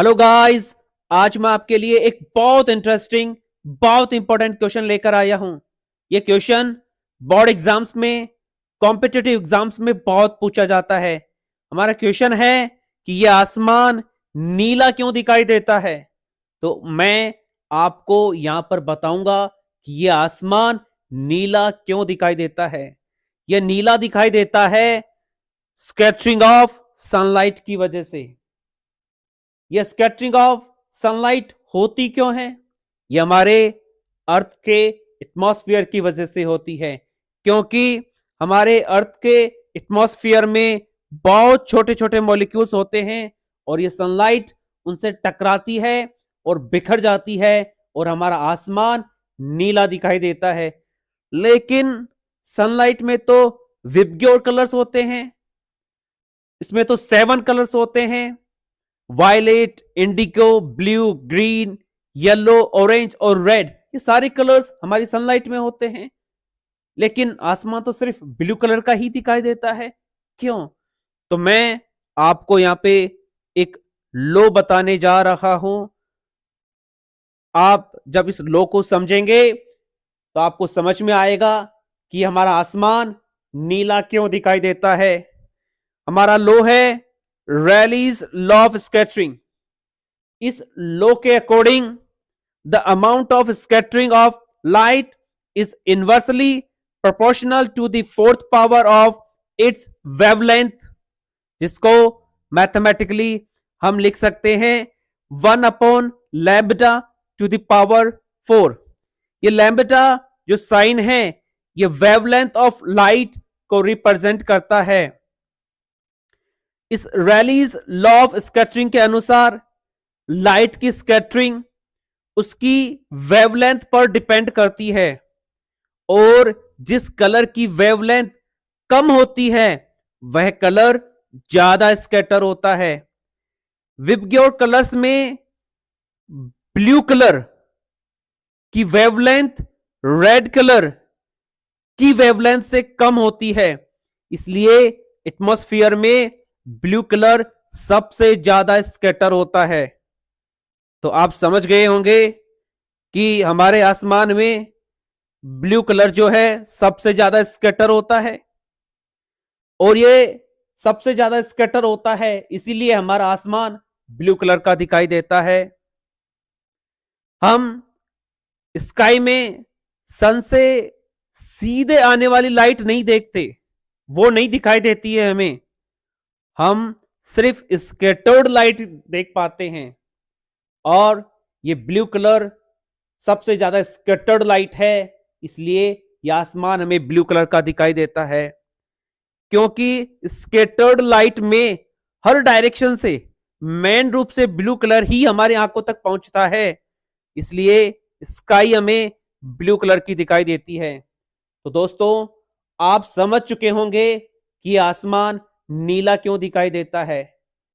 Hello guys. आज मैं आपके लिए एक बहुत इंटरेस्टिंग बहुत इंपॉर्टेंट क्वेश्चन लेकर आया हूं। यह क्वेश्चन बोर्ड एग्जाम्स में कॉम्पिटिटिव एग्जाम्स में बहुत पूछा जाता है। हमारा क्वेश्चन है कि यह आसमान नीला क्यों दिखाई देता है। तो मैं आपको यहां पर बताऊंगा कि यह आसमान नीला क्यों दिखाई देता है। यह नीला दिखाई देता है स्कैटरिंग ऑफ सनलाइट की वजह से। यह स्कैटरिंग ऑफ सनलाइट होती क्यों है? यह हमारे अर्थ के एटमॉस्फेयर की वजह से होती है, क्योंकि हमारे अर्थ के एटमॉस्फेयर में बहुत छोटे छोटे मॉलिक्यूल्स होते हैं और यह सनलाइट उनसे टकराती है और बिखर जाती है और हमारा आसमान नीला दिखाई देता है। लेकिन सनलाइट में तो विबग्योर कलर्स होते हैं, इसमें तो 7 कलर्स होते हैं, violet, indigo, blue, green, yellow, orange और रेड। ये सारे कलर्स हमारी सनलाइट में होते हैं, लेकिन आसमान तो सिर्फ ब्लू कलर का ही दिखाई देता है। क्यों? तो मैं आपको यहां पे एक लॉ बताने जा रहा हूं। आप जब इस लॉ को समझेंगे तो आपको समझ में आएगा कि हमारा आसमान नीला क्यों दिखाई देता है। हमारा लॉ है रैलीज लॉ ऑफ स्कैटरिंग। इस लॉ के according the amount of scattering of light is inversely proportional to the fourth power of its wavelength, जिसको मैथमेटिकली हम लिख सकते हैं 1/लैम्ब्डा टू द पावर 4। ये लैम्ब्डा जो साइन है ये वेवलेंथ ऑफ लाइट को रिप्रेजेंट करता है। इस रैलीज लॉ ऑफ स्कैटरिंग के अनुसार लाइट की स्कैटरिंग उसकी वेवलेंथ पर डिपेंड करती है, और जिस कलर की वेवलेंथ कम होती है वह कलर ज्यादा स्कैटर होता है। विबग्योर कलर्स में ब्लू कलर की वेवलेंथ रेड कलर की वेवलेंथ से कम होती है, इसलिए एटमॉस्फेयर में ब्लू कलर सबसे ज्यादा स्कैटर होता है। तो आप समझ गए होंगे कि हमारे आसमान में ब्लू कलर जो है सबसे ज्यादा स्कैटर होता है, और ये सबसे ज्यादा स्कैटर होता है इसीलिए हमारा आसमान ब्लू कलर का दिखाई देता है। हम स्काई में सन से सीधे आने वाली लाइट नहीं देखते, वो नहीं दिखाई देती है हमें। हम सिर्फ स्कैटर्ड लाइट देख पाते हैं, और ये ब्लू कलर सबसे ज्यादा स्कैटर्ड लाइट है, इसलिए यह आसमान हमें ब्लू कलर का दिखाई देता है। क्योंकि स्कैटर्ड लाइट में हर डायरेक्शन से मेन रूप से ब्लू कलर ही हमारे आंखों तक पहुंचता है, इसलिए स्काई हमें ब्लू कलर की दिखाई देती है। तो दोस्तों, आप समझ चुके होंगे कि आसमान नीला क्यों दिखाई देता है।